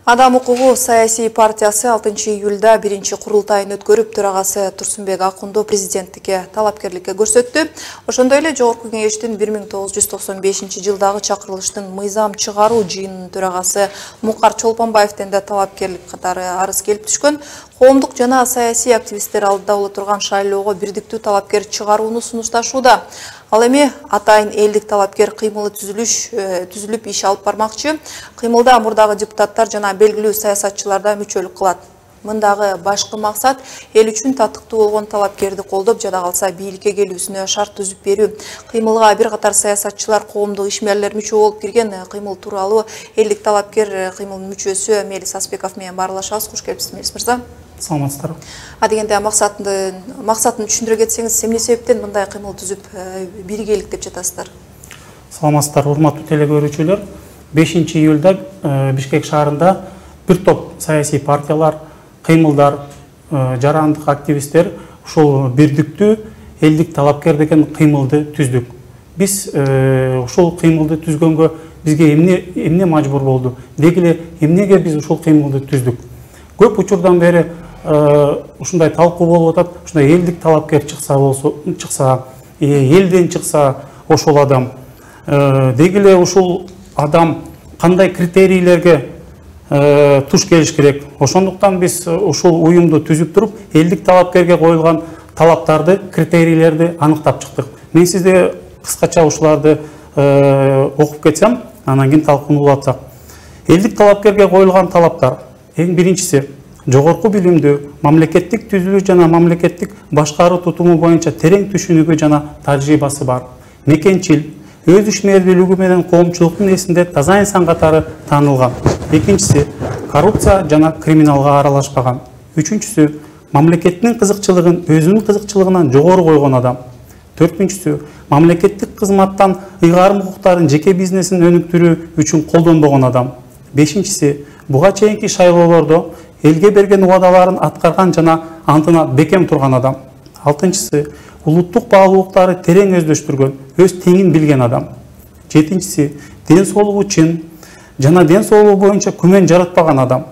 Адам укугу саясий партиясы 6 июльда биринчи курултайын өткөрүп, төрагасы Турсунбек Акундуу президенттикке талапкерликке көрсөттү. Ошондой эле Жогорку кеңештин 1995 жылдагы чакырылыштын мыйзам чыгаруу жыйынынын төрагасы Мукар Чолпонбаевден да талапкерлик катары арыз келип түшкөн. Коомдук жана саясий активисттер алдыда боло турган шайлоого бирдиктүү талапкер чыгарууну сунушташууда. Ал эми атайын элдик талапкер кыймылы түзүлүп иш алып бармакчы. Кыймылда мурдагы депутаттар жана белгилүү саясатчылар да мүчөлүк кылат. Мындагы башкы максат эл үчүн татыктуу болгон талапкерди колдоп, жада калса бийликке келүүсүнө шарт түзүп берүү. Кыймылга бир катар саясатчылар, коомдук ишмерлер мүчө болуп кирген. Кыймыл тууралуу элдик талапкер кыймылдын мүчөсү Мелис Аспеков менен баарлашабыз. Куш келипсиз, Мелис мырза. Саламатсыздарбы. Дегенде максатын түшүндүрө кетсеңиз, эмне себептен мындай кыймыл түзүп биргелик деп жатасыздар? Саламатсыздар, урматтуу телекөрүүчүлөр. 5 июлда Бишкек шаарында бир топ саясий партиялар, кыймылдар, жарандык активисттер ушул бирдиктүү элдик талапкер деген кыймылды түздүк. Биз ушул кыймылды түзгөнгө бизге эмне мажбур болду? Дегиле эмнеге биз ушул кыймылды түздүк? Көп учурдан бери ушундай талкуу болуп атат. Ушундай элдик талапкер чыкса, элден чыкса ошол адам. Дегиле ушул адам кандай критерийлерге туш келиш керек? Ошондуктан биз ушул уюмду түзүп туруп, элдик талапкерге коюлган талаптарды, критерийлерди аныктап чыктык. Мен сизде кыскача ушуларды окуп кетсем, анан кийин талкуулатсак. Элдик талапкерге коюлган талаптар: эң биринчиси, жогорку билимдүү, мамлекеттик түзүлүү жана мамлекеттик башкаруу тутуму боюнча терең түшүнүгү жана тажрыйбасы бар. Мекенчил, өз ишмердүүлүгү менен коомчулуктун эсинде таза инсан катары таанылган. Экинчиси, коррупция жана криминалга аралашпаган. Үчүнчүсү, мамлекеттин кызыкчылыгын өзүнүн кызыкчылыгынан жогору койгон адам. Төртүнчүсү, мамлекеттик кызматтан ыйгарым укуктарын жеке бизнесин өнүктүрүү үчүн колдонбогон адам. Бешинчиси, буга чейинки шайлоолордо элге берген убадаларын аткарган жана антына бекем турган адам. Алтынчысы, улуттук баалуулуктары терең өздөштүргөн, өз теңин билген адам. Жетинчиси, ден соолугу чын жана ден соолугу боюнча күмөн жаратпаган адам.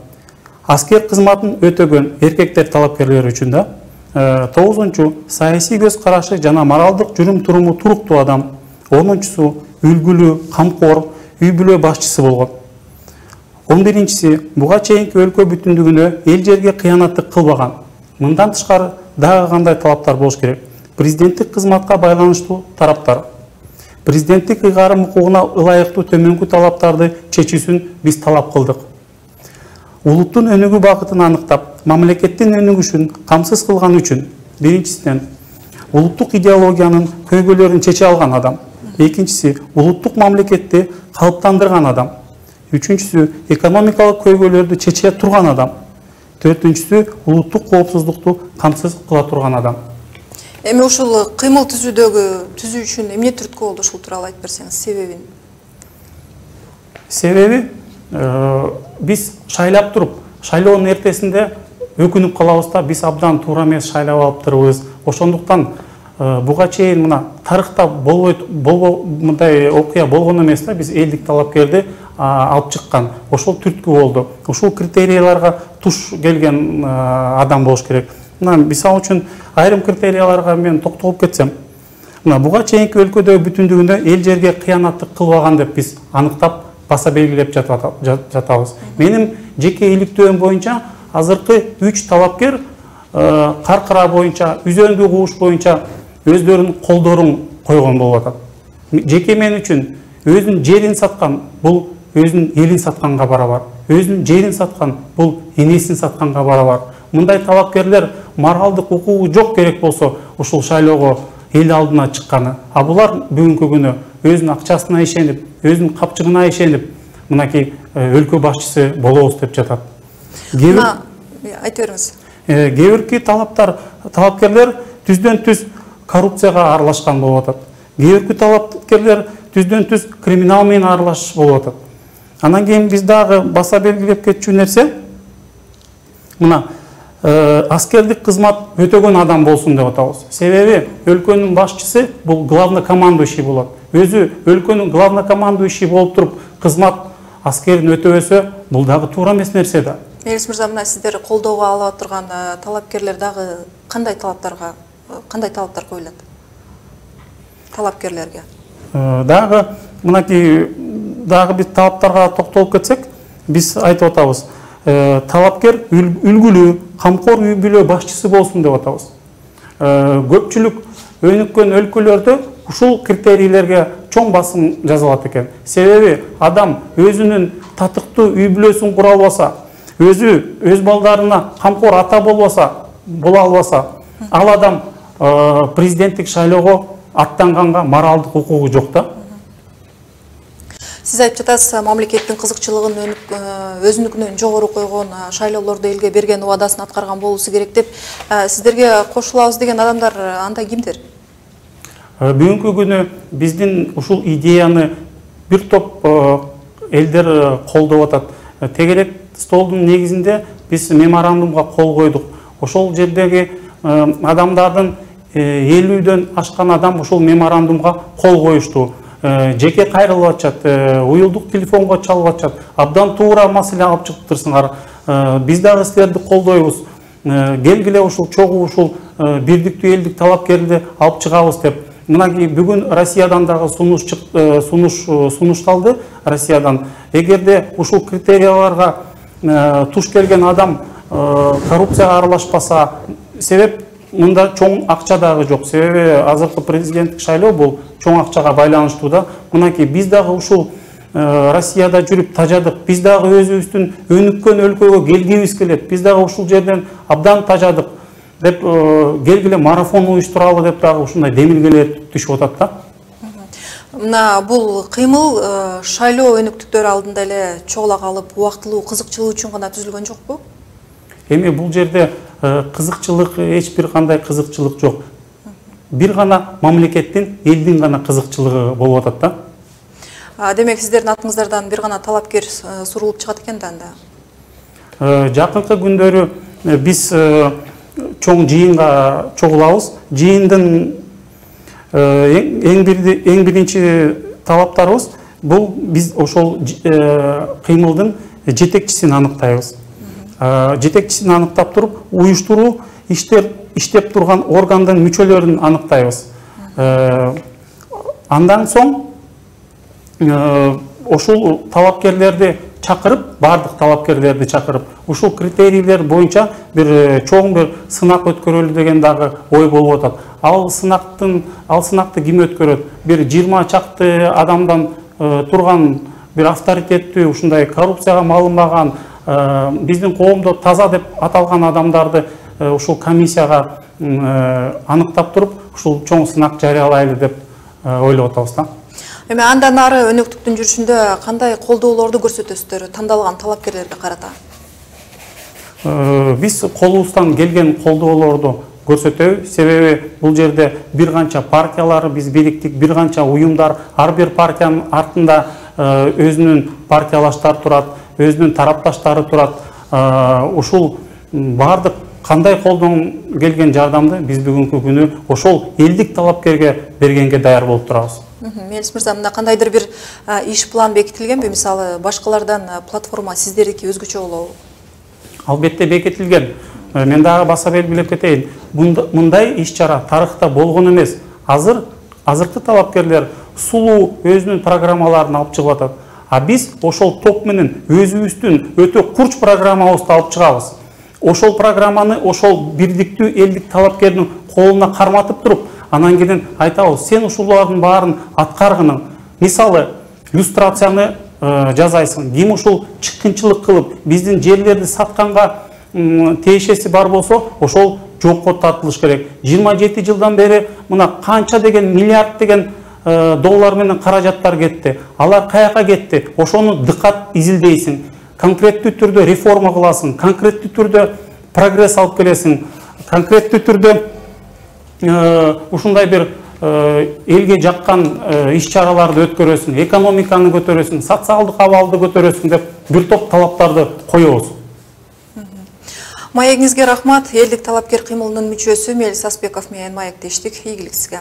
Аскер кызматын өтөгөн эркектер талапкерлер үчүн да. Тогузунчу, саясий көз карашы жана моралдык жүрүм туруму туруктуу адам. Онунчусу, үлгүлүү, камкор, үй бүлө башчысы болгон. 11-си, буга чейинки өлкө бүтүндүгүнө, эл жерге кыянаттык кылбаган. Мындан тышкары дагы кандай талаптар болуш керек? Президенттик кызматка байланыштуу тараптар. Президенттик ыйгарым укугуна ылайыктуу төмөнкү талаптарды чечүүсүн биз талап кылдык. Улуттун өнүгүү багытын аныктап, мамлекеттин өнүгүшүн камсыз кылган үчүн, биринчисинен, улуттук идеологиянын көйгөйлөрүн чече алган адам. Экинчиси, улуттук мамлекетти калыптандырган адам. Үчүнчүсү, экономикалык көйгөйлөрдү чече турган адам. Төртүнчүсү, улуттук коопсуздукту камсыз кыла турган адам. Эми ушул кыймыл түзүү үчүн эмне түрткү болду, ушул тууралуу айтып берсеңиз, себебин? Себеби биз шайлап туруп, шайлоонун эртесинде өкүнүп калабыз да, биз абдан туура эмес шайлап алыптырбыз. Ошондуктан буга чейин мына тарыхта мындай окуя болгон эмес да, биз элдик талапкерди алып чыккан. Ошол түрткү болду. Ушул критерияларга туш келген адам болуш керек. Мына мисалы үчүн айрым критерияларга мен токтолуп кетсем, мына буга чейинки өлкөдө бүтүндүгүндө эл жерге кыянаттык кылбаган деп биз аныктап баса белгилеп жатабыз. Менин жеке иликтөөм боюнча азыркы 3 талапкер каркыра боюнча, үзөндү кууш боюнча өздөрүнүн колдорун койгон болуп атат. Жеке мен үчүн өзүнүн жерин саткан бул өзүнүн элин сатканга барабар. Өзүнүн жерин саткан бул энесин сатканга барабар. Мындай талапкерлер моралдык укугу жок керек болсо ушул шайлоого эл алдына чыкканы. А булар бүгүнкү күнү өзүнүн акчасына ишенип, өзүнүн капчыгына ишенип, мынакей өлкө башчысы болобуз деп жатат. Айтып бериңиз. Кээ бирки талапкерлер түздөн түз коррупцияга аралашкан болуп атат. Кээ бирки талапкерлер түздөн түз криминал менен аралашып болуп атат. Анан кийин биз дагы баса белгилеп кетчү нерсе, мына аскердик кызмат өтөгөн адам болсун деп атабыз. Себеби өлкөнүн башчысы бул главнокомандующий болот. Өзү өлкөнүн главнокомандующий болуп туруп кызмат аскерин өтөбөсө бул дагы туура эмес нерсе да. Мелис мырза, мына сиздер колдоого алып турган талапкерлер дагы кандай талаптар коюлат талапкерлерге? Дагы мынакей дагы биз талаптарга токтолуп кетсек, биз айтып атабыз. Талапкер үлгүлүү, камкор үй бүлө башчысы болсун деп атабыз. Көпчүлүк өнүккөн өлкөлөрдө ушул критерийлерге чоң басым жазылат экен. Себеби адам өзүнүн татыктуу үй бүлөсүн кура албаса, өз балдарына камкор ата бола албаса, ал адам президенттик шайлоого аттанганга моралдык укугу жок да. Сиз айтып жатасыз, мамлекеттин кызыкчылыгын өзүнүкүнөн жогору койгон, шайлоолордо элге берген убадасын аткарган болуусу керек деп, сиздерге кошулабыз деген адамдар андай кимдер? Бүгүнкү күнү биздин ушул идеяны бир топ элдер колдоп атат. Тегерек столдун негизинде биз меморандумга кол койдук. Ошол жердеги адамдардын 50дөн ашкан адам ушул меморандумга кол коюшту. Жеке кайрылып атышат, уюлдук телефонго чалып атышат. Абдан туура маселе алып чыгыптырсыңар. Биз дагы силерди колдойбуз. Келгиле ушул чогуу ушул бирдиктүү элдик талапкерди алып чыгабыз деп. Мынакей бүгүн Россиядан дагы сунушталды Россиядан. Эгерде ушул критерияларга туш келген адам коррупцияга аралашпаса, себеп мында чоң акча дагы жок. Себеби азыркы президенттик шайлоо бул чоң акчага байланыштуу да. Мынакей биз дагы ушул Россияда жүрүп тажадык. Биз дагы өзүбүздүн өнүккөн өлкөгө келгибиз келет. Биз дагы ушул жерден абдан тажадык деп келгиле марафон уюштуралы деп дагы ушундай демилгелер түшүп атат да. Мына бул кыймыл шайлоо өнүктүктөр алдында эле чогула калып, убактылуу кызыкчылык үчүн гана түзүлгөн жокпу? Эми бул жерде кызыкчылык, эч бир кандай кызыкчылык жок. Бир гана мамлекеттин, элдин гана кызыкчылыгы болуп атат да. Демек сиздердин атыңыздардан бир гана талапкер сурулуп чыгат экен да анда. Жакынкы күндөрү биз чоң жыйынга чогулабыз. Жыйындын эң биринчи талаптарыбыз бул биз ошол кыймылдын жетекчисин аныктайбыз. Жетекчисин аныктап туруп, уюштуруу иштеп турган органдын мүчөлөрүн аныктайбыз. Андан соң ошол талапкерлерди чакырып, бардык талапкерлерди чакырып, ушул критерийлер боюнча бир чоң бир сынак өткөрөлү деген дагы ой болуп атат. Ал сынакты ким өткөрөт? Бир 20 чакты адамдан турган бир авторитеттүү, ушундай коррупцияга малынбаган, биздин коомдо таза деп аталган адамдарды ушул комиссияга аныктап туруп, ушул чоң сынак жарыялайлы деп ойлоп атабыз да. Эми андан ары өнүктүктүн жүрүшүндө кандай колдоолорду көрсөтөсүздөр тандалган талапкерлерге карата? Биз колубуздан келген колдоолорду көрсөтөбүз. Себеби бул жерде бир канча партиялар биз бириктик, бир канча уюмдар, ар бир партиянын артында өзүнүн партиялаштары турат, өзүнүн тарапташтары турат. Ушул бардык кандай колдон келген жардамды биз бүгүнкү күнү ошол элдик талапкерге бергенге даяр болуп турабыз. Мелис мырза, мына кандайдыр бир иш план бекитилгенби? Мисалы, башкалардан платформа сиздердики өзгөчө болобу? Албетте бекитилген. Мен дагы баса белгилеп кетейин. Мындай иш-чара тарыхта болгон эмес. Азыркы талапкерлер сулуу өзүнүн программаларын алып чыгып атат. А биз ошол топ менен өзүбүздүн өтө курч программабызды алып чыгабыз. Ошол программаны ошол бирдиктүү элдик талапкердин колуна карматып туруп, анан кийин айтабыз, сен ушулардын баарын аткаргының. Мисалы, иллюстрацияны жазайсың. Ким ушул чыккынчылык кылып, биздин жерлерди сатканга тиешеси бар болсо, ошол жокко тартылыш керек. 27 жылдан бери мына канча деген миллиард деген доллар менен каражаттар кетти. Алар каяка кетти? Ошону дыкат изилдейсиң. Конкреттүү түрдө реформа кыласың, конкреттүү түрдө прогресс алып келесиң, конкреттүү түрдө ушундай бир элге жаккан иш-чараларды өткөрөсүң, экономиканы көтөрөсүң, социалдык абалды көтөрөсүң деп бир топ талаптарды коебуз. Маегиңизге рахмат. Элдик талапкер кыймылынын мүчөсү Мелис Аспеков менен маектештик. Ийгилик сизге.